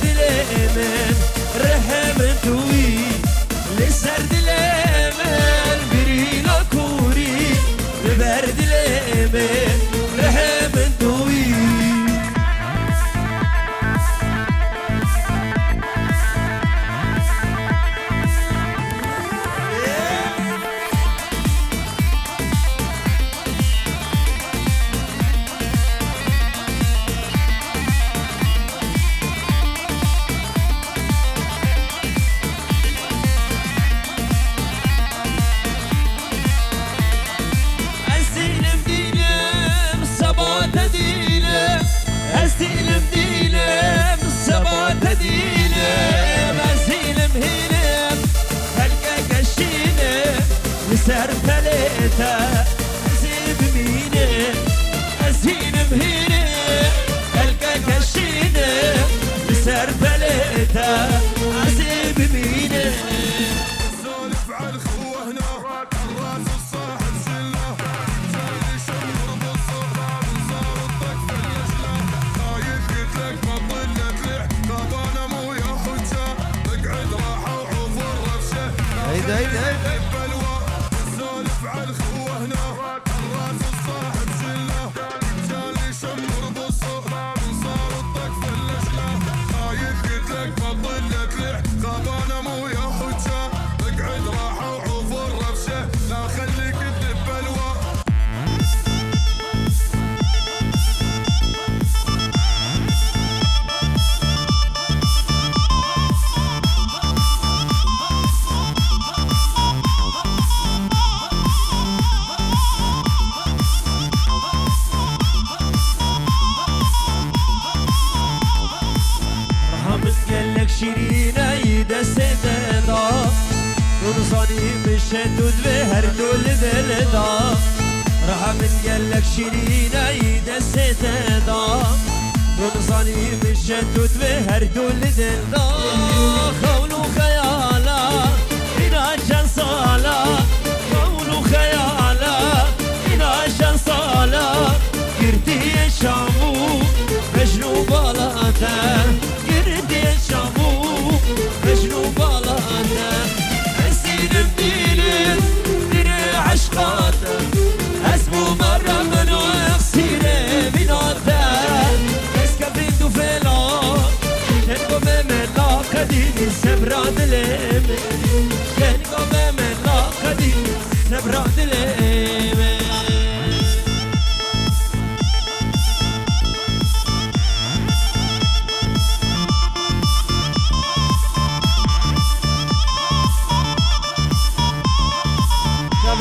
دليمن رحم توي لسر دليمن برينا كوري لبر دليمن رحم توي أسيلم ديلم صبات ديلم أسيلم هيلم هلقا قشينم لسر فليتا أسيب مينم أسيلم هيلم هلقا قشينم لسر فليتا أسيب مينم سولف على الخوة هنا الراس الصاحب شله جاي شمر بالصبر صار الطق في اليشله خايف قلت لك ما ضلت لح طب انا مو يا حجه اقعد راحه وعوفر رفشه هيدا بلوى سولف على الخوة هنا الراس الصاحب شله جاي شمر بالصبر صار الطق في اليشله خايف قلت لك ما ضلت لح طب انا مو يا حجه اقعد راحه وعوفر رفشه لا خليك تدب بلوى رحمت قالك شيرينة يدا سيدا ونصاني مشدود بهر دول بلدا رحمت قالك شيرينة يدا سيدا ونصاني مشدود بهر دول بلدا خولو خيالا إنا جان صالا خولو خيالا إنا جان صالا قرتي شامو مجنو بالاتا قرتي شامو مجنو بالاتا أسيلم ديلم ديني عشقاتا أسمو مرة منو أغسيلي بناتا اسكافيندو فيلا كنكو مملا قديني سبرا دليمي كنكو مملا قديني سبرا دليمي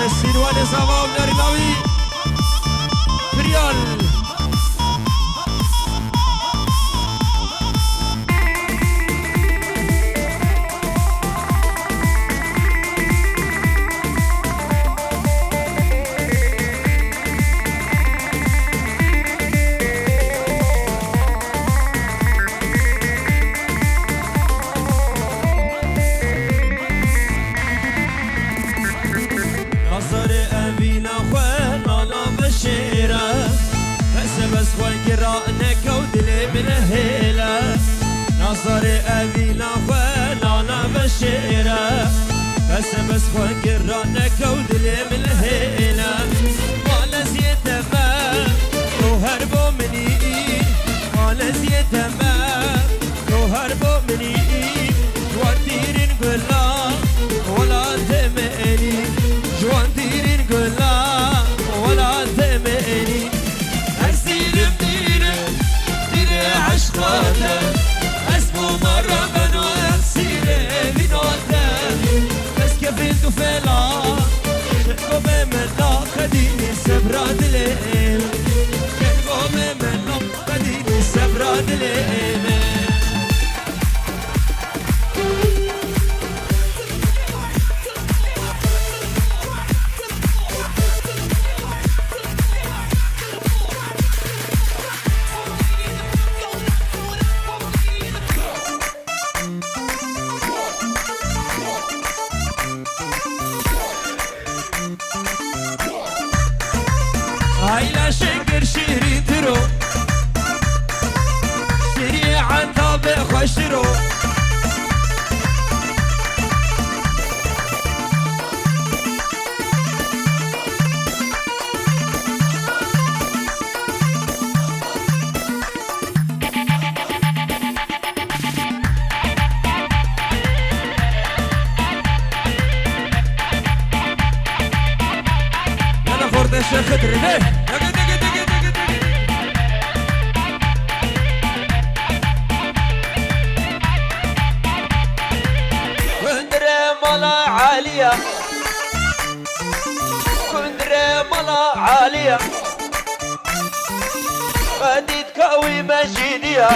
السيروان صواب نرقاوي بريال نظر أبينا خوانا لا بشيرة بس خوانا كودلي من هيلة نظر أبينا خوانا لا بشيرة بس خوانا كودلي من هيلة وانا زيت ما وهربوا مني وانا زيت ما وهربوا مني جواتيرين قلا ولا تمني جوان ديرين قلا ولا تمني أسيلم ديري عشقاتا أسمو مرة منو أغسيلي بنوتا بس كفيلتو فيلا كنكو بمنا قديني سبرا دليم كنكو بمنا قديني سبرا دليم هايلا شنقر شيرين ترو سريعا طابق خوشترو يلا خورد الشيخ خضر ليه عالية كندرة ملا عالية غادي تكوي مجيدية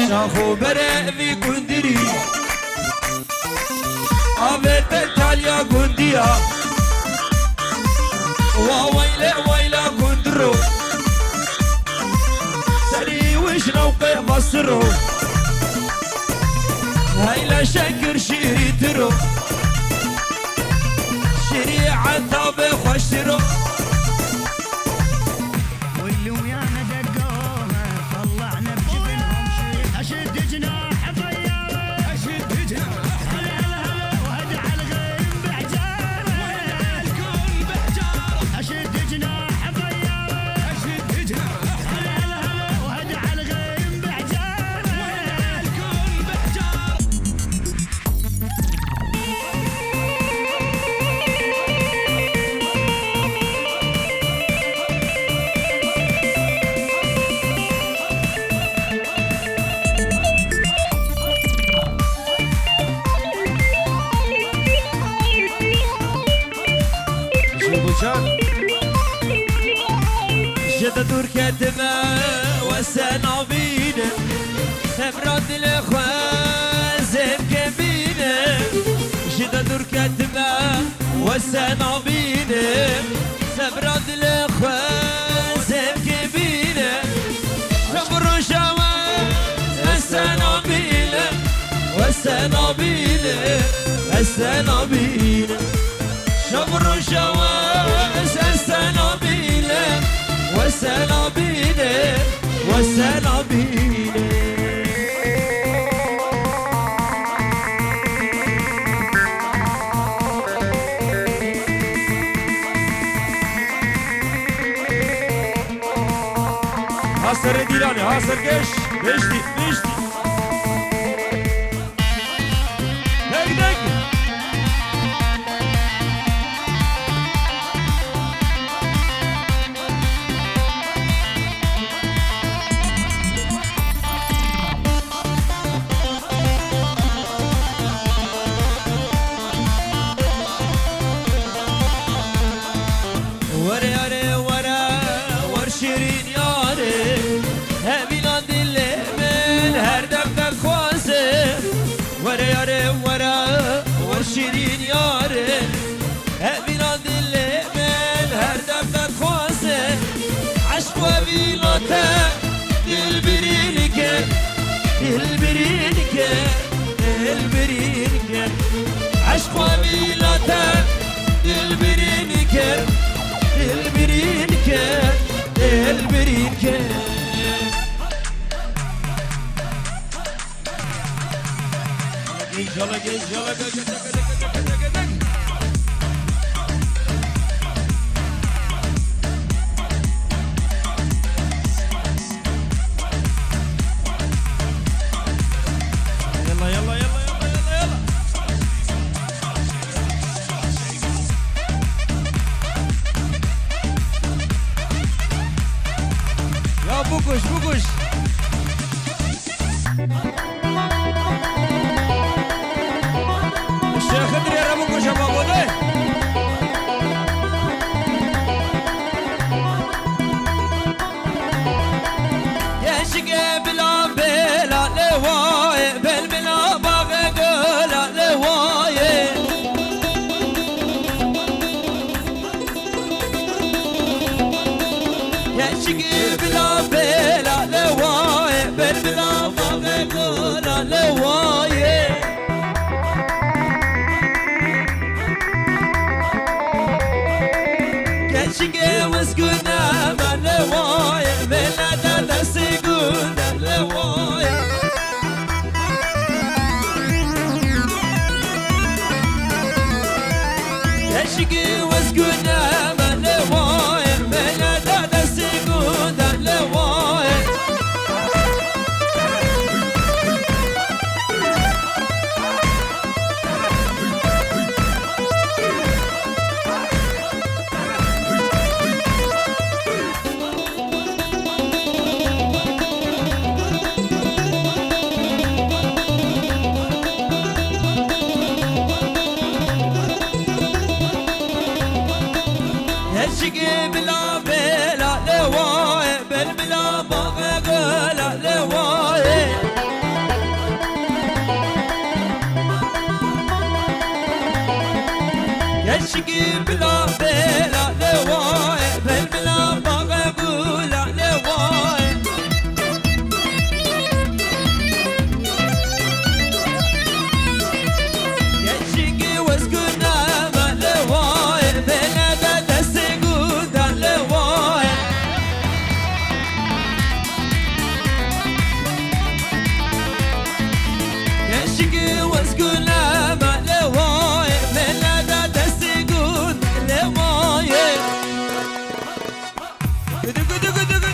شافو برا في كندري عبيت تاليا كندية وويلة ويلة كندرو سري وش نوقع مصرو هايلا شكر شيري ترو شريعة طابة خوشترو واللي ويانا دقوها طلعنا بجبنهم شيء اشد جناح طيارة اشد جناح هلا هلا هلا وهدع الغيم بعجارة الكون بعجارة اشد جناح طيارة اشد جناح هلا هلا هلا وهدع الغيم بعجارة الكون بعجارة جدا دور كاتبة والسنابين خبرات الإخوان زين كبينة جدا دور كاتبة والسنابين خبرات الإخوان زين كبينة شبروا شوان السنابين والسنابين السنابين شبروا شوان السنابين والسنابين والسنابين حاصر ديراني حاصر جيش بيشتي بيشتي دق دق شیرین یاره همینا دل من هر دم در خواسته وره یاره ور شیرین یاره همینا دل من هر دم در خواسته عشق و ویلاته دل برین که دل برین که دل برین که عشق و ویلاته دل برین که دل برین که البريكة يلا جيش بوكوش بوكوش الشيخ ادري يا بوكوش يا بابا ده يا شقي بلا بلا لواي بل بلا باغي قولا لواي يا شقي بلا بلا لواي بل بلا باغي قولا لواي شقي وسكونا من لواي بلا تدسي قونا لواي يشقي بلا بلا لواي بالبلا بغى بولا لواي يشقي وسكنا ما لواي بلا دا سيقودا لواي يشقي وسكنا ما لواي بلا دا سيقود لواي قدو قدو قدو قدو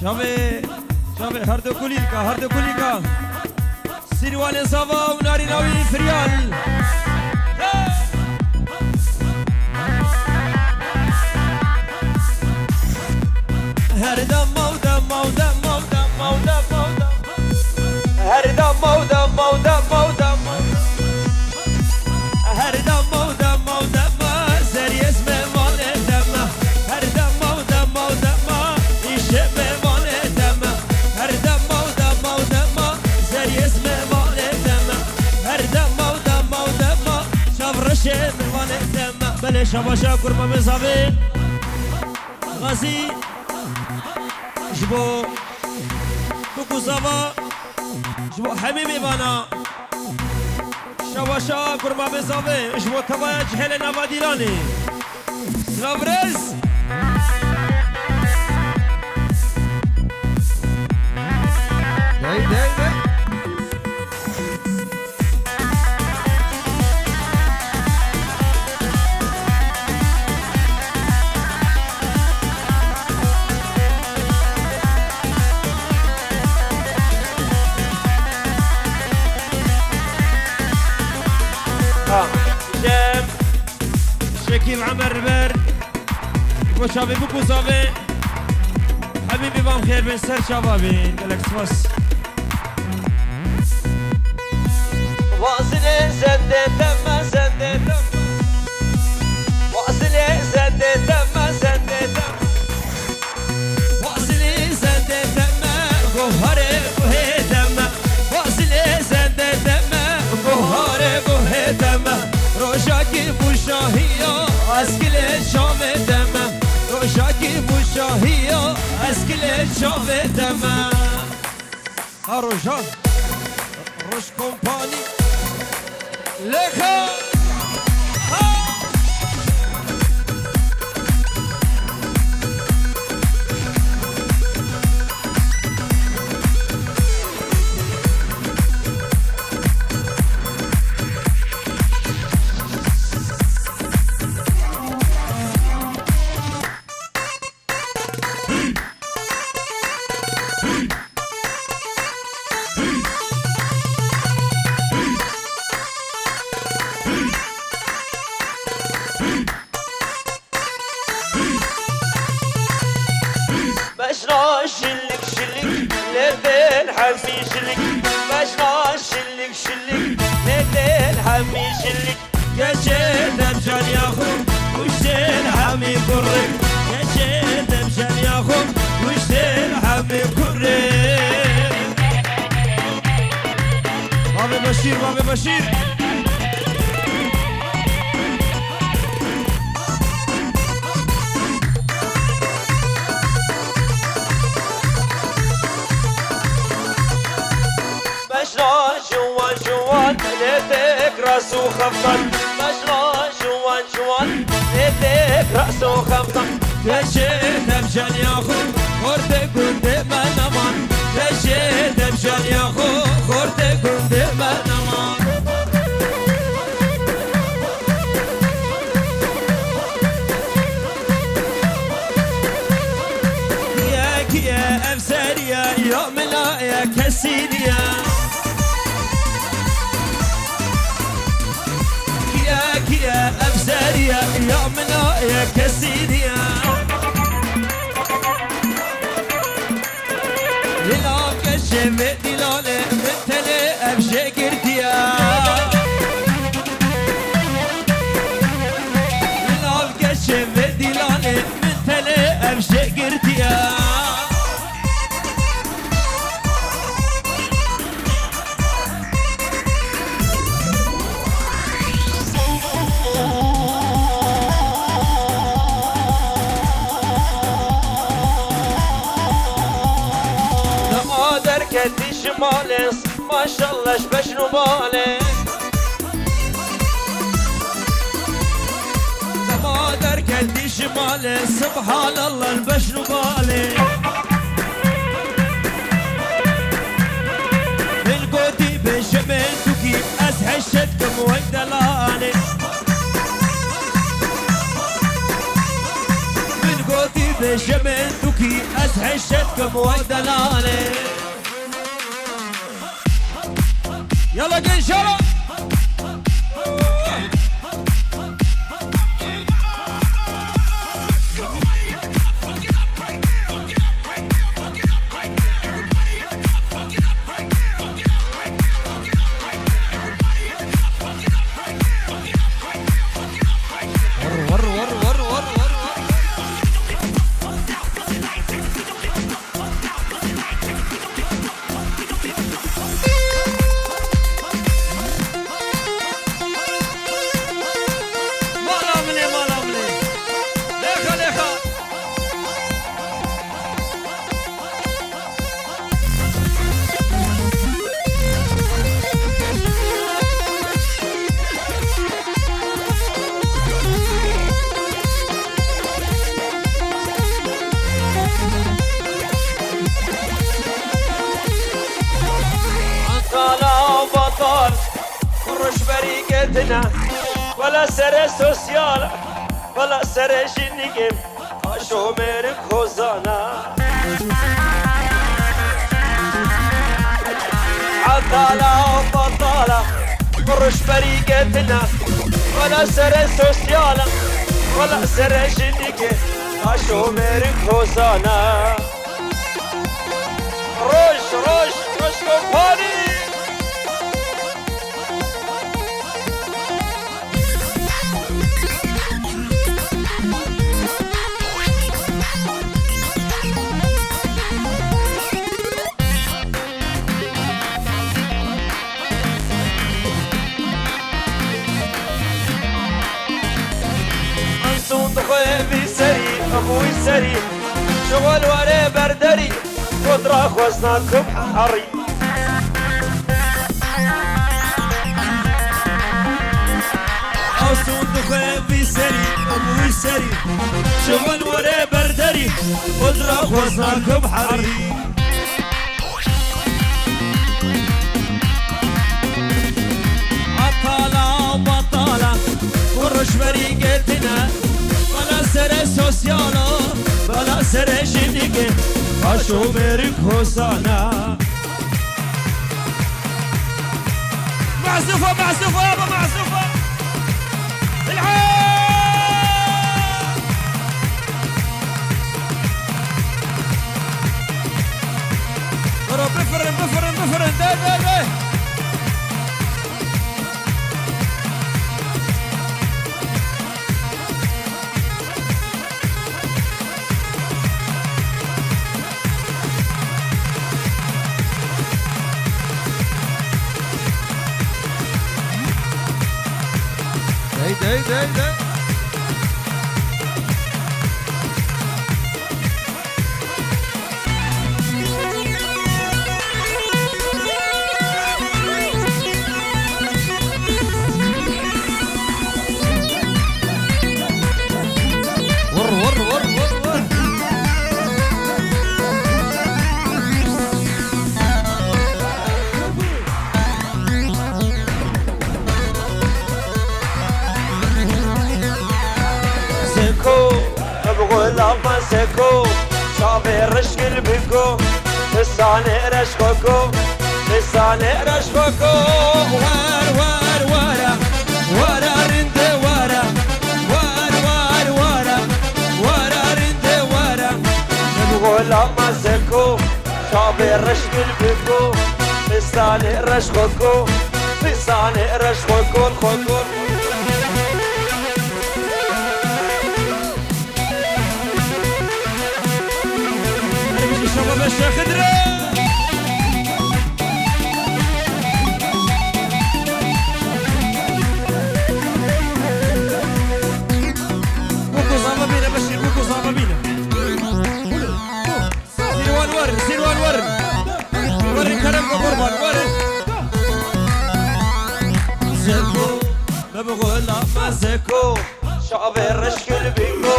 شابه هر دو كوليكا سيروان صافا وناري ناوي فريال هر دم مودم مودم مودم مودم مودم هر دم مودم مودم مودم هر دم مودم مودم زري اسم مال دم هر دم مودم مودم يشم مال دم هر دم مودم مودم زري اسم مال دم هر دم مودم مودم شاف مال دم بله شابا شاكر ما مزابين غازي جبو بكو زابا جبو حبيبي بانا شواشا كرما بزابي جبو تبايا جهل نابا ديلاني سلابرز داي داي داي جام شكيل عمر بر بو شابي بكو زابي حبيبي بام خير بن سر شبابي قالك سمس واصلي سدي تم سدي تم واصلي سدي تم سدي تم واصلي زند دم جوهر جوه دم واصلي زند دم جوهر جوه دم روشاكي بوشاهية اسكل شام دم روشاكي بوشاهية اسكل شام دم هروجان روش كومباني لخا مشنا شلك شلك لبين حمي شلك مشنا شلك شلك لبين حمي شلك كشيت مشان ياخذ وشتين حمي كرك كشيت مشان ياخذ وشتين حمي كرك بابي بشير بابي بشير مشنا جوان جوان ليتك راسو خفض مشنا جوان جوان ليتك راسو خفض كشيت مشان ياخذ خورتك كنت ما نمان كشيت مشان ياخذ خورتك كنت ما نمان يا أفساريا يا ملا يا كسيريا يا أفساريا يا ملا يا كسيريا للاك الشفت دلالة مثل أبشي قرديا للاك الشفت دلالة مثل ما شاء الله شبش نبالي ما درك دي شمالي سبحان الله البش نبالي القوتي بشمنتكي أزهشتكم ويدلالي القوتي بشمنتكي أزهشتكم ويدلالي يلا قنشرة ولا سر سوسيال ولا سر جنيكم عاشو ميرك خوزانا عطالة وبطالة مرش بريقتنا ولا سر سوسيال ولا سر جنيكم عاشو ميرك خوزانا روش روش روش كومباني خوي سري ابوي سري شغل ورا بردري قدرة خوزناكم حري أصوت خوي سري ابوي سري شغل ورا بردري قدرة خوزناكم حري عطالة وبطالة ورش بريقتنا بلا سر سوسيالا بلا سر جنيكي عاشو ميرك هوسانا معزوفة معزوفة يابا معزوفة العين بفرن ده ده لما سكو شافي رشكل بكو لساني رشكوكو لساني رشكوكو ورا رند ورا رند ورا نبغو لما سكو شافي رشكل بكو لساني رشكوكو لساني رشكوكو الخوكو باش خضرة بوكو زعما بينا باش بوكو زعما بينا سيروا الورن ورن كرم قربان ورن بغلام زكو شعب الرشكل بيكو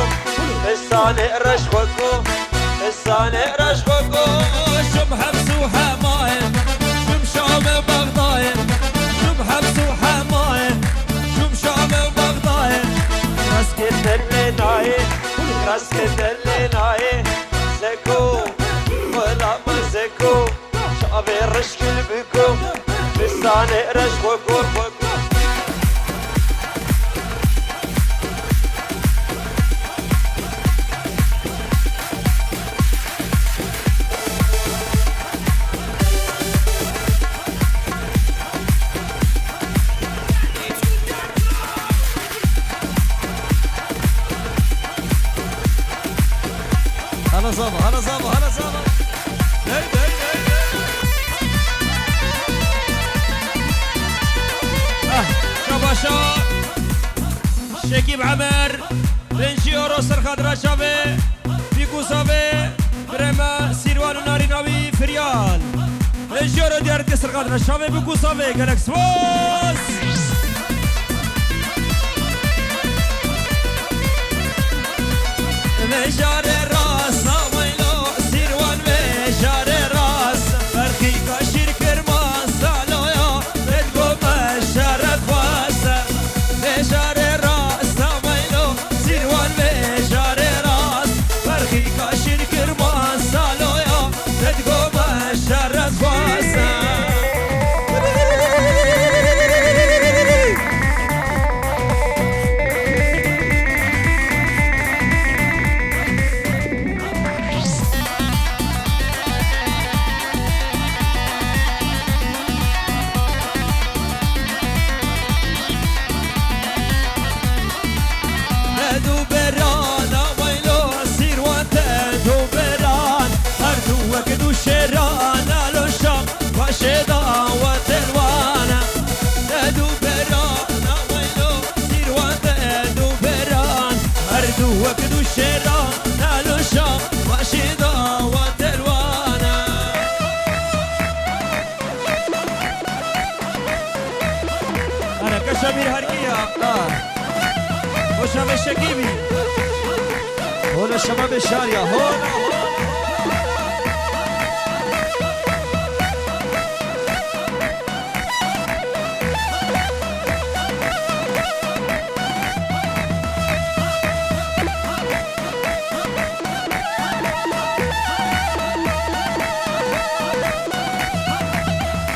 الصانع رشوكو الصانع رشوكو شم حبس وحمايم شم شام بغدايم شم حبس وحمايم شم شام بغدايم راسكت اللي ناي راسكت اللي ناي زكو غلام زكو شعب الرشكل بيكو الصانع رشوكو هلا زابا هلا زابا هلا زابا شباشا شكيب عمر بنشي اورو سرخادرا شافي بيكو صافي بريما سيروان ناري ناوي فريال بنشي اورو ديارتي سرخادرا شافي بيكو صافي جالكس فوز مجار الراس ويلو سيروان مجار الراس فرقي كاشير كرماس سالو يا بدكو مجار فاس مجار الراس ويلو سيروان مجار الراس فرقي كاشير كرماس سالو يا بدكو مجار فاس شيران على الشام وشدا وتلوانا دو برانا ويلو سيروان دو بران أردو وكدو شيران على الشام وشدا وتلوانا أنا كشمير هرقية وشام الشكيبي هنا شباب الشارية هنا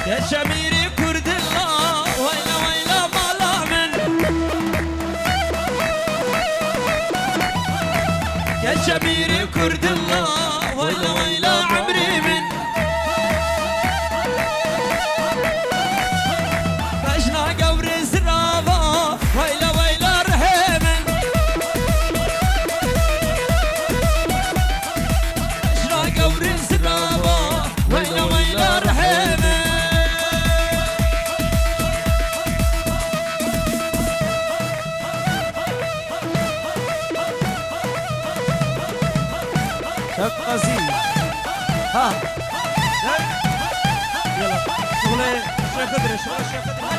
يا شميري كرد الله ويلا ويلا مالا من يا شميري كرد الله ويلا ويلا عمري من بشنا قبر زرابا ويلا ويلا رحيمن بشنا قبر زرابا ويلا ويلا رحيمن قصير ها يلا شغله شيخ خضر شغله شيخ خضر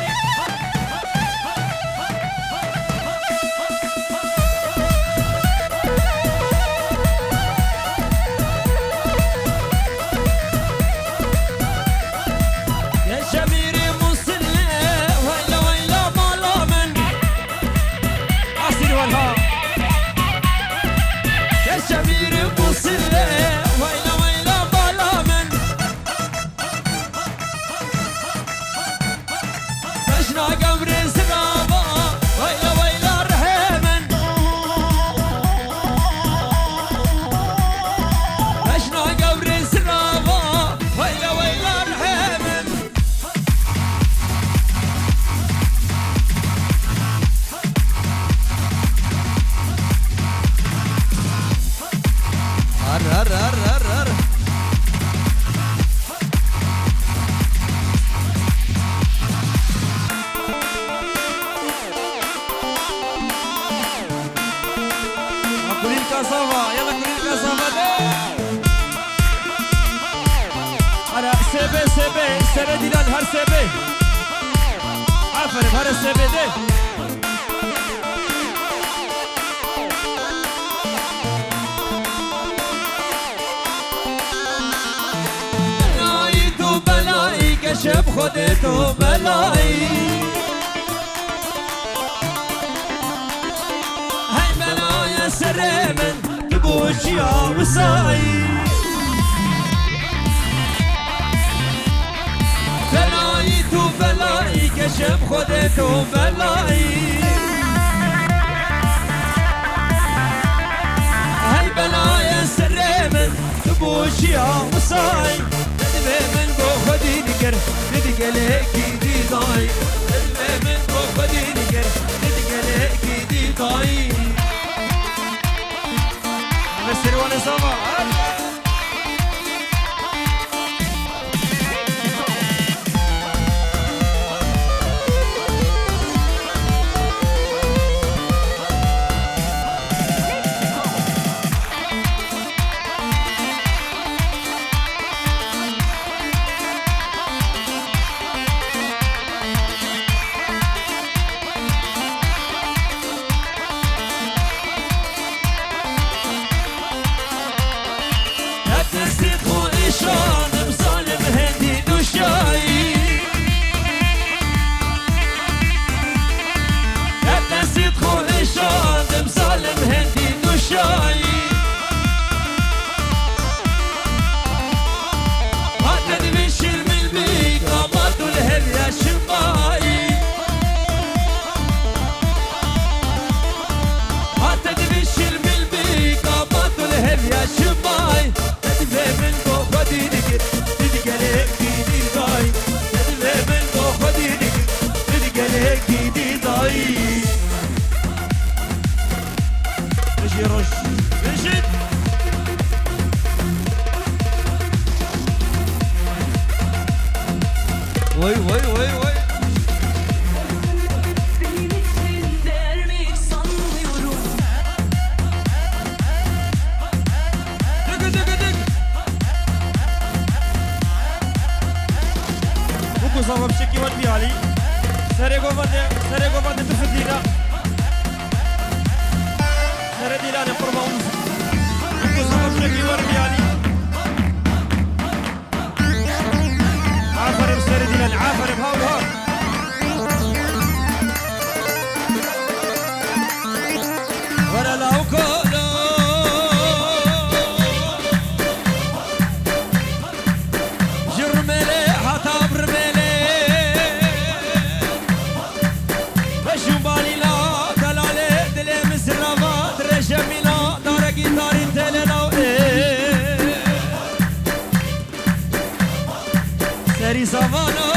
يا شميري مصلي ويلا ويلا مالا من عصير والها يا شميري مصلي ويلا ويلا مالا من بشنا قبر زرابا ويلا ويلا رحيمن بشنا قبر زرابا ويلا ويلا رحيمن هر كلين كاسافا يلا كلين كاسافا هر سبي سبي ديلان هر سبي عفرم هر سبي ده کشم خودتو بلایی هی بلای سر من تبوشی آوسایی بلایی تو بلایی کشم خودتو بلایی هی بلای سر من تبوشی آوسایی من بو خودی نگر ندگله کی دی دای من بو خودی نگر ندگله کی دی دای سروان ساما وای وای وای وای بوكو صافا بشكي ودي علي سرقوا بند تفدينا سردي لاني قربا ونص بوكو صافا بشكي ودي علي عافر بسردي لاني عافر بهاول هار ورا لو كولو جرملي حتى برملي بشوبالي لا دلالي دلي مسرما درجمي لا دار جيتاري تلنا سري سافانو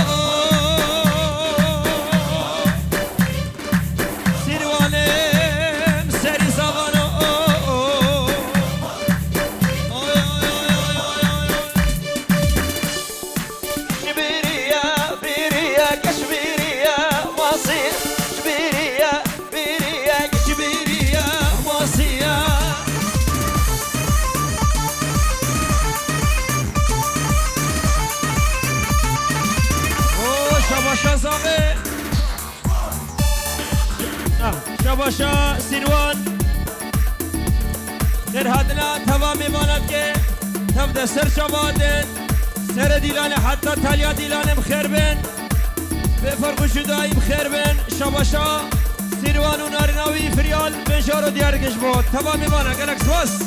شباشا سیروان در هدنا تمام مالت که تبدا سر شبادن سر دیلان حتی تالیا دیلان بخیر بن به فرق جدایی بخیر بن شباشا سیروان و نارناوی فریال بنشار و دیارگش بود تمام مانا گلک سواس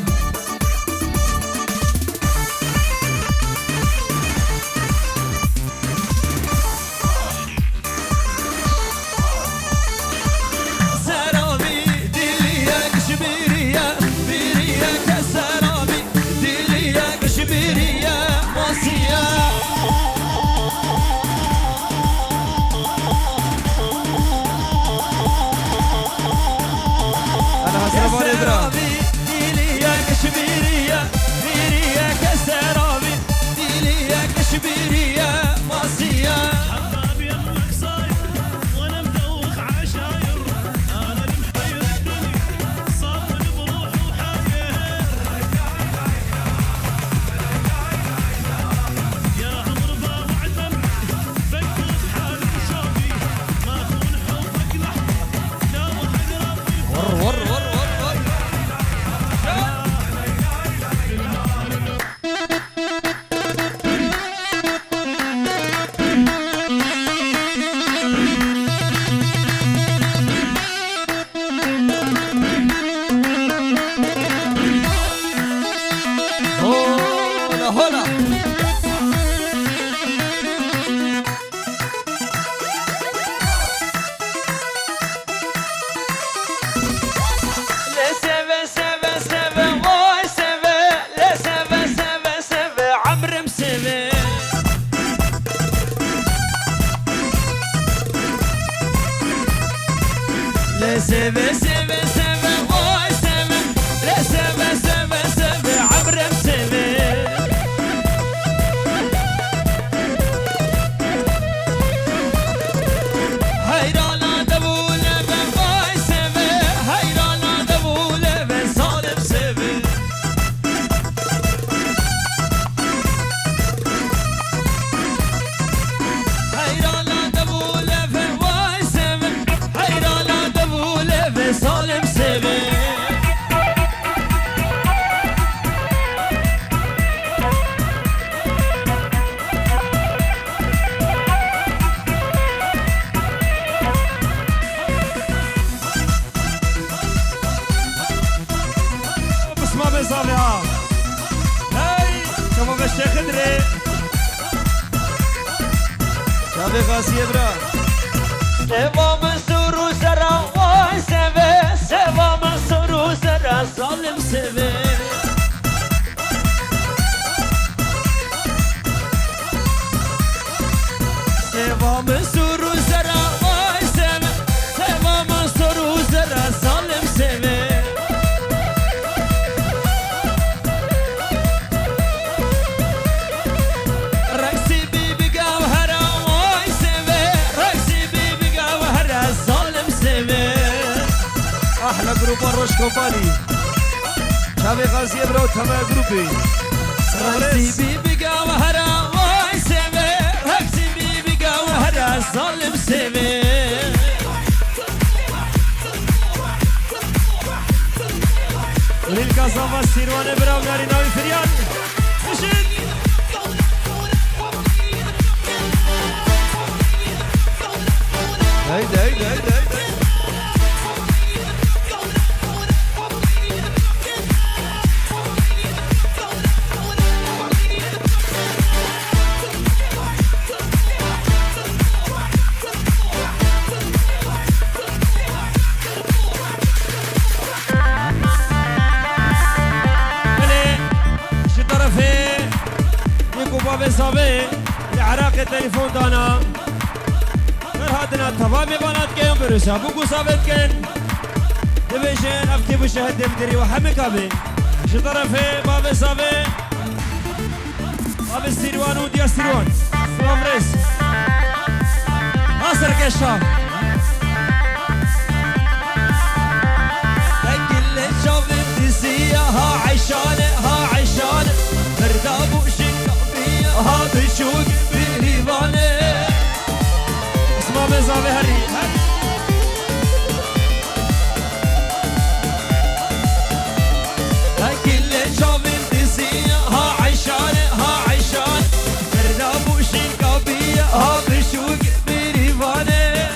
لا سبا سبا سبا واي سبا لا سبا سبا سبا عبرم سبا هيرانا دبولة واي سبا هيرانا دبولة صالم سبا هيرانا دبولة واي سبا هيرانا دبولة صالم سبا بسمع بصالحة هاي شباب الشيخ دري شباب غاسية برا سوا منصور وزرع واي سبا سوا منصور وزرع صالم سبا سوا منصور وزرع واي سبا سوا منصور وزرع صالم سبا رقصي بيبي جوهرة واي سبا رقصي بيبي جوهرة صالم سبا أحلى جروب الروش كومباني شباب غاسية برا وتمام جروبي رقصي بيبي جوهرة واي سبا رقصي بيبي جوهرة صالم سبا وللقصافة السيروانة برا وناري ناوي فريان مشيت هيدا هيدا هيدا هيدا ملي شي طرفي يكو بابي صابي العراق التليفون دانا غير هادنا تمامي بنات كيم برسا بوكو صابت كن دبيشن افتي بشهد دبدري وحمك ابي شي طرفي بابي صابي بابي السيروان ودي السيروان سلام ريس اصر كشاف كل شوف الدسية ها عشانة ها عشانة مرداب وشنقبية ها بشوق بريبانة اسمع بزابي هري كل شوف الدسية ها عشانة ها عشانة مرداب وشنقبية ها بشوق بريبانة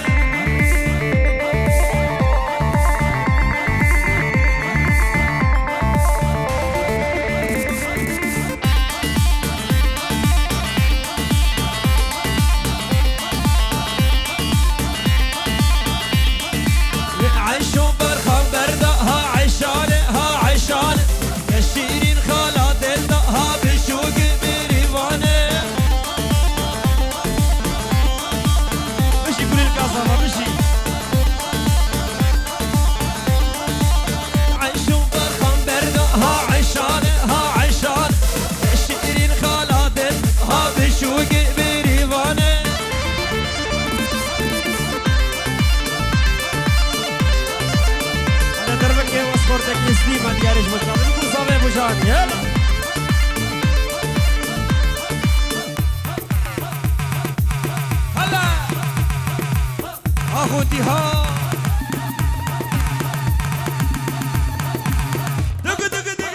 عيشوا برخان بردة ها عشانة ها عشانة الشيرين خالات ها بشوق بريفانة مشي كل القصافة مشي عيشوا برخان بردة ها عشانة ها عشانة الشيرين خالات ها بشوق بريفانة انا دربك ايه واسبورتك يسليم ما تقاريش مجال بوكو صابي ابو جان يلا هلا اخوتي ها دق دق دق دق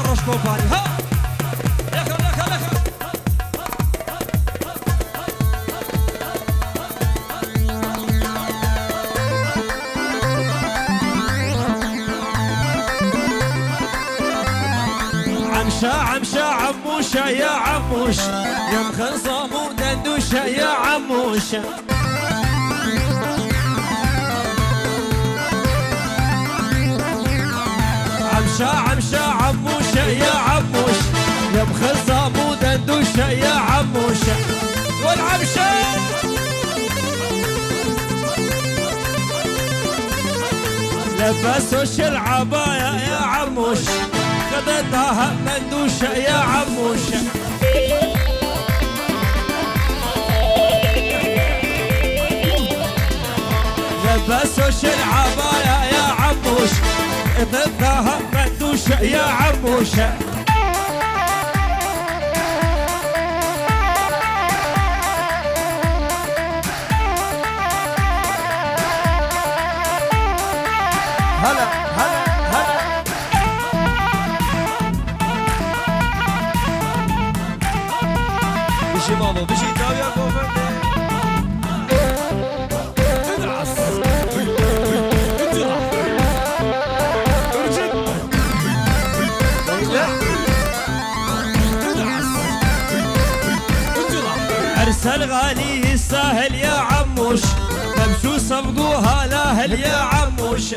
روش كومباني ها لخا لخا لخا عمشة عموشة يا عموش يا مخنصة مو دندوشة يا عموش عمشة عموشة يا عموش يا مخنصة مو دندوشة مندوشة يا عموشة والعمشة لبسوش العباية يا عموش خدتها مندوشة يا عموشة لبسوش العباية يا عموش خدتها مندوشة يا عموشة هلا هلا هلا بشي بابا بشي داوية كوفردي ادعس ارسل غالي الساهل يا عموش تمشوا صفقوها لاهل يا عموش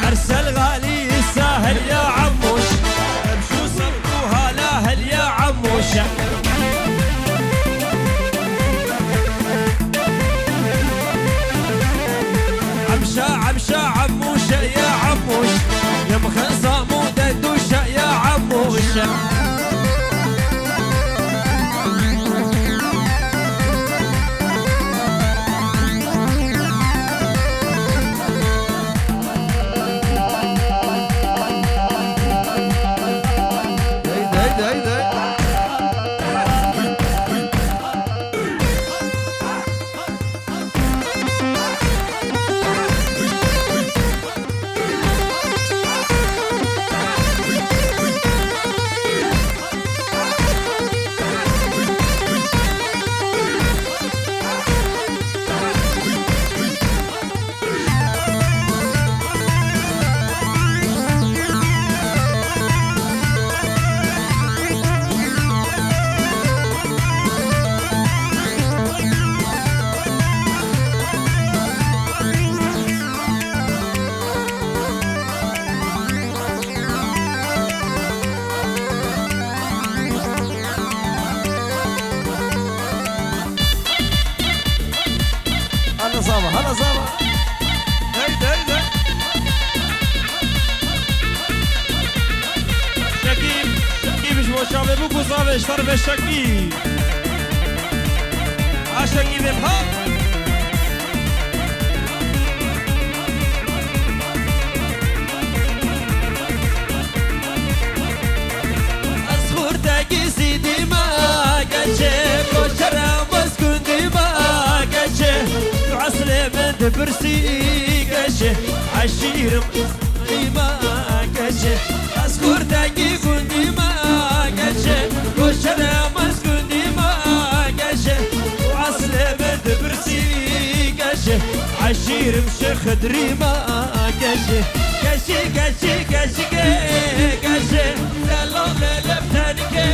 ارسل غالي الساهل يا عموش تمشوا صفقوها لاهل يا عموش عمشة عمشة عموشة يا عموش يا مخنصة مودة دوشة يا عموشة هيدا هيدا هلا صابا هلا صابا هيدا هيدا شكيب شكيب شمو شابه بوكو صابه شطرف الشكيب عشكيب بها أصخور تاكي سيدي ما قجي كوشرا مسكون دي ما قجي عسل من دبرسي قجي عشير ما قجي أصخور تاكي كوندي ما قجي كوشرا مسكون دي ما قجي وعسل من دبرسي قجي عشير مش خدري ما قجي قجي قجي قجي قجي لا لا لا لا بتاني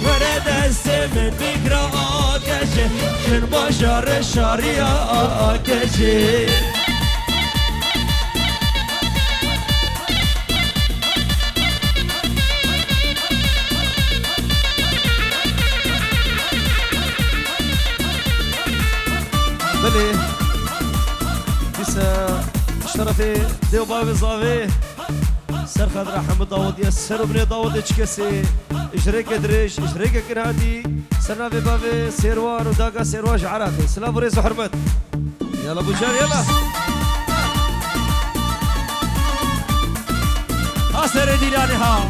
ورد السمن بقراء كجي من بشر الشريعة كجي بلي بيسا اشترفي ديو بابي صافي سر خضرا حمد داود يسر بني داود اشكسي اشريك دريش اشريك كرهاتي سرنا في بابي سيروان وداقا سيرواج عراقي سلام وريس وحرمت يلا ابو جان يلا أسر ديلاني ها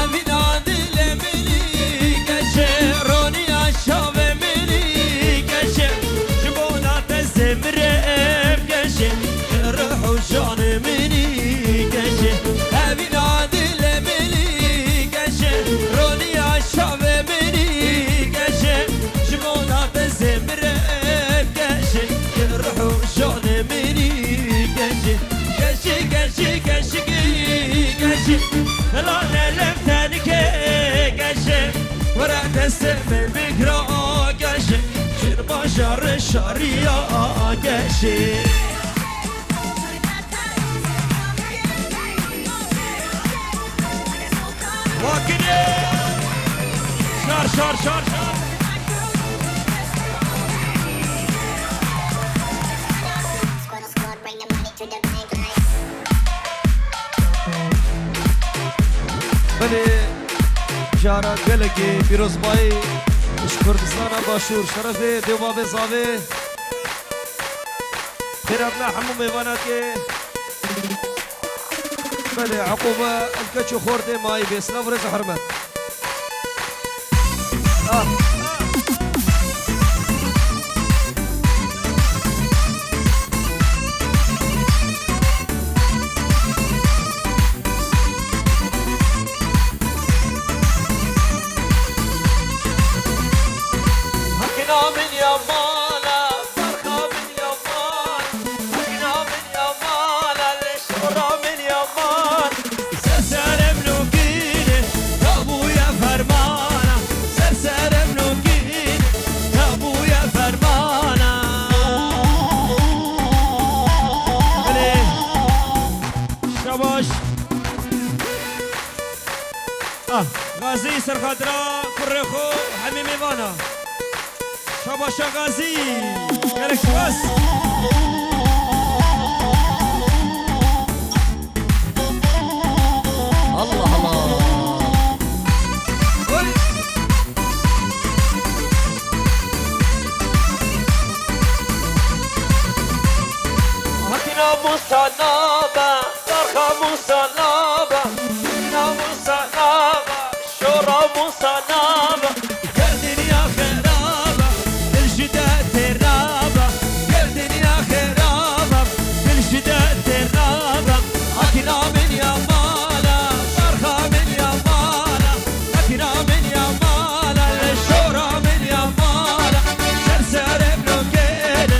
أمين عادل مني كشي روني عشاب مني كشي جبونا تزمر كشي روح وشان مني كشي أمين عادل مني كشي روني قشي خلاني لمتانك قشي ورا تسمي بكرا قشي شرب شر الشريا قشي وكده شار شار شار شار بله جارا گلگی پیروز بایی اش کردستان باشور شرف دیوباب زاوی خیر ابنا حمو میوانات که بله عقوبة الكتشو خورتي ماي بيسنا ورز حرمت حكنا من يمانا فرخا من يمان حكنا من يمانا الشورى من يمان سرسر ملوكيني ابويا فرمانا سرسر ملوكيني ابويا فرمانا شباش غازي سرخدرا كرخو حميمي فانا شباشا غازي يالك بس الله الله حكنا مصنابة فرخة مصنابة حكنا مصنابة شورى مصنابة قردن يا خرابة الجداد ترابة قردن يا خرابة الجداد ترابة حكنا من يمانا فرخة من يمانا حكنا من يمانا الشورى من يمانا سرسر بلوكيني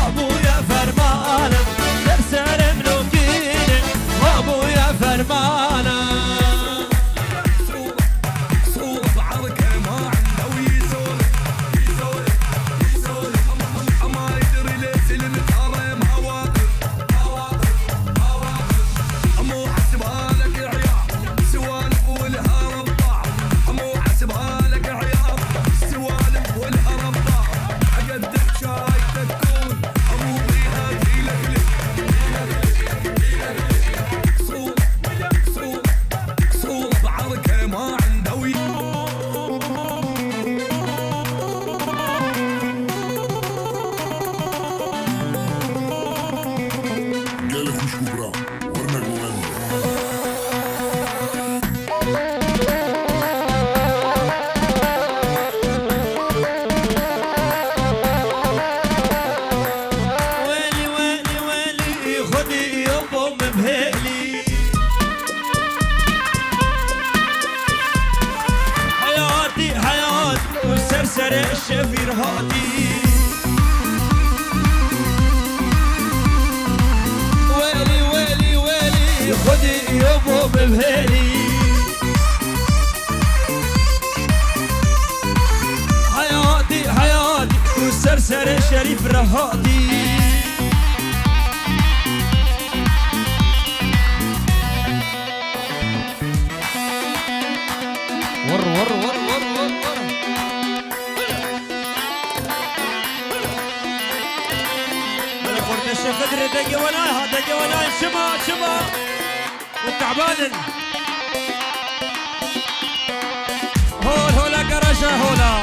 ابويا فرمانا سرسر بلوكيني ابويا فرمانا صوب عركة ما عنده ويسولف ما يدري ليش المتحرم هواقف مو حسبها لك عيال سوالف والها رباع مو حسبها لك عيال سوالف والها رباع اقدك شاي تكون ابو بيها تيلك صوب عركة ما عنده قالك مش كبرى ورنا المغني ويلي ويلي ويلي خدي يابا مبهلي حياتي حياتي وسرسر الشفير هادي ويلي ويلي ويلي خدي يابا مبهلي حياتي حياتي وسرسر الشريف رهادي ور ور ور ور ور ور انا قلت الشيخ قدري دقي ولاي هذا دقي ولاي شما والتعبان هولا قرشه هولا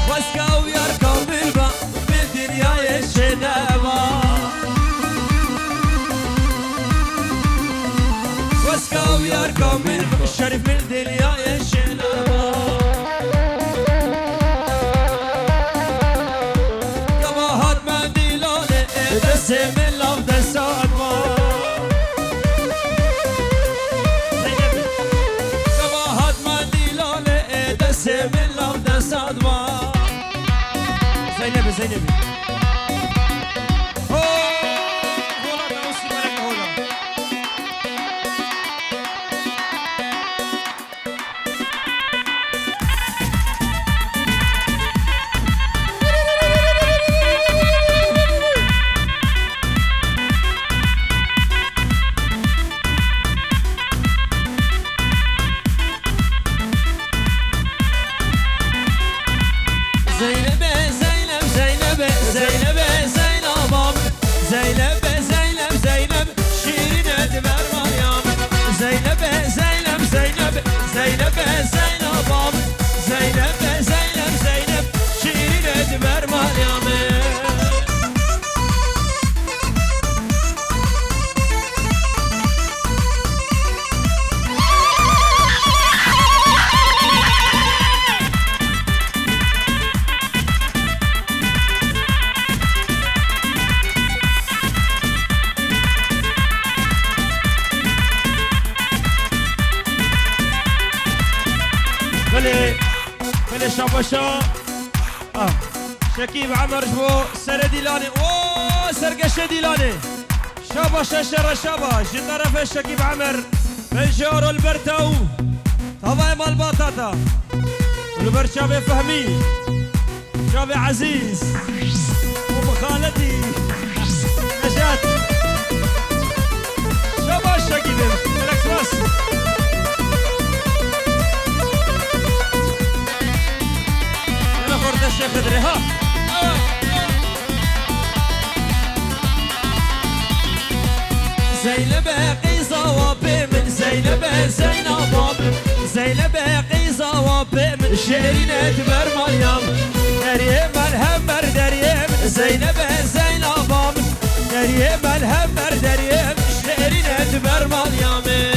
واسكا ويركب بالبا بالدنيا الشنابه واسكا ويركب بالبا الشريف من الدنيا الشنابه قباهات منديلانه دسم اللفظ السادمه قباهات منديلانه دسم اللفظ صدمة زينب زينب هولا نوسي ملك هولا زينب زينب زينب زينب زينب زينب زينب زينب شيرين ادبر مريم زينب زينب زينب زينب زينب زينب زينب زينب شيرين ادبر مريم بلي شابشا شكيب عمر جبو سر ديلاني سرقش ديلاني شابشا شر شابش طرف شكيب عمر بنجور البرتو طبعا مال بطاطا البر شابي فهمي شابي عزيز ام خالتي نجات شابش شكيب الاكسباس الشيخ ادري ها زينب قيزة وبمن زينب زينب زينب قيزة وبمن شيرين ادبر مريم دريم الهمر دريم زينب زينب دريم الهمر دريم شيرين ادبر مريم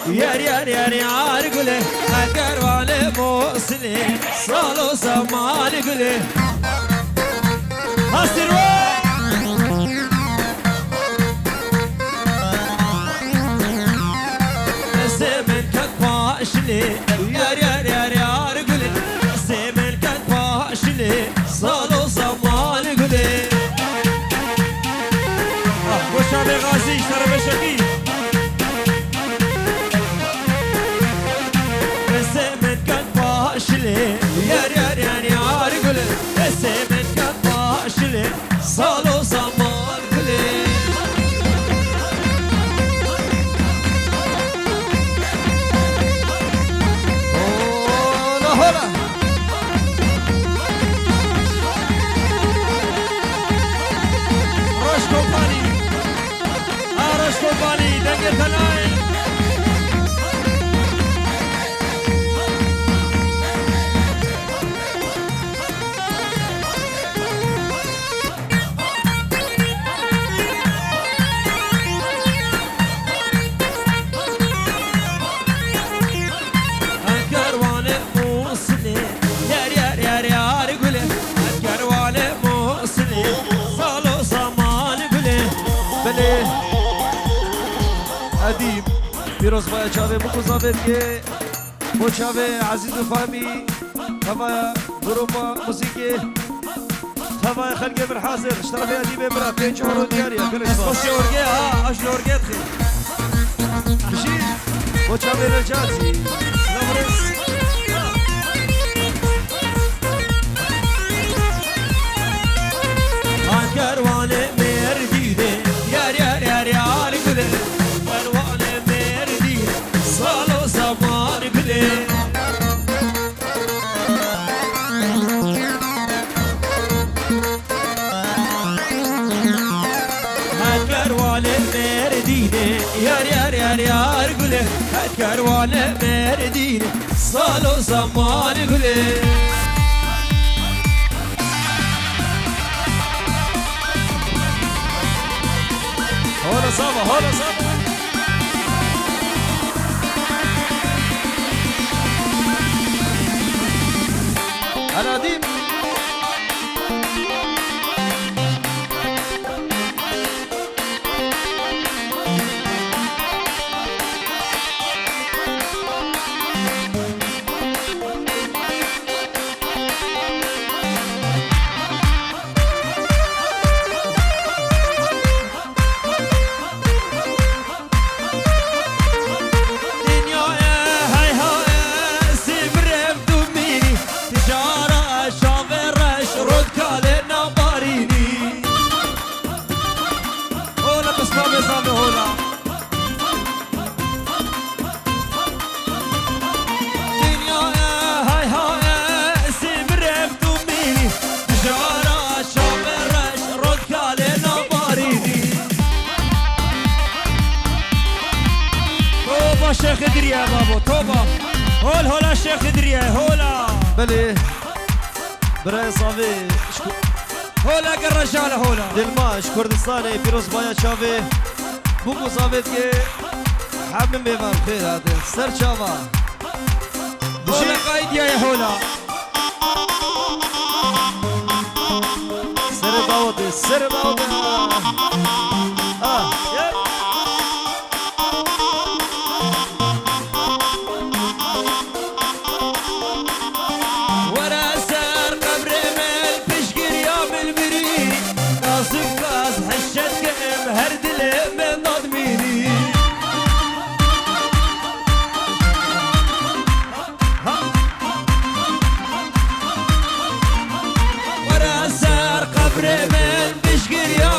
يار يار يار يار قولي أكر والي موصلي صالو زمان قولي هاستروان زمن كتباشلي يار يار يار يار قولي زمن كتباشلي صالو زمان قولي وشابي غازي اشترى بشكي يار يار يار يار قولي اسمن كباشلي صالو زمان قولي هولا هولا روش كومباني روش كومباني دنجر تلاين ادیب پیروز باید چاوه بکو زاوید که با چاوه عزیز و فهمی تما گروپا موسیقی تما خلقی من حاضر اشترافی ادیب برا پینچ هورو دیاریا کلش باز بس يورجي اش يورجي تخي بشید با چاوه نجاتی نمرس كروان مرديده يار يار يار يار قولي كروان مرديده صالو زمان قولي يار يار يار يار قولي كروان مردين صالو زمان قولي هولا صابا هولا صابا القديم شيخ دريا بابو توبة هولا شيخ دريا هولا بلي براي صافي هولا الرجال هولا دلماش كردستاني بيروز بايا شافي بوكو صافيت كي حامل ميفان خير هذا سر شافا هولا قايد يا هولا سر داودي سر داودي بريمن بشقر يا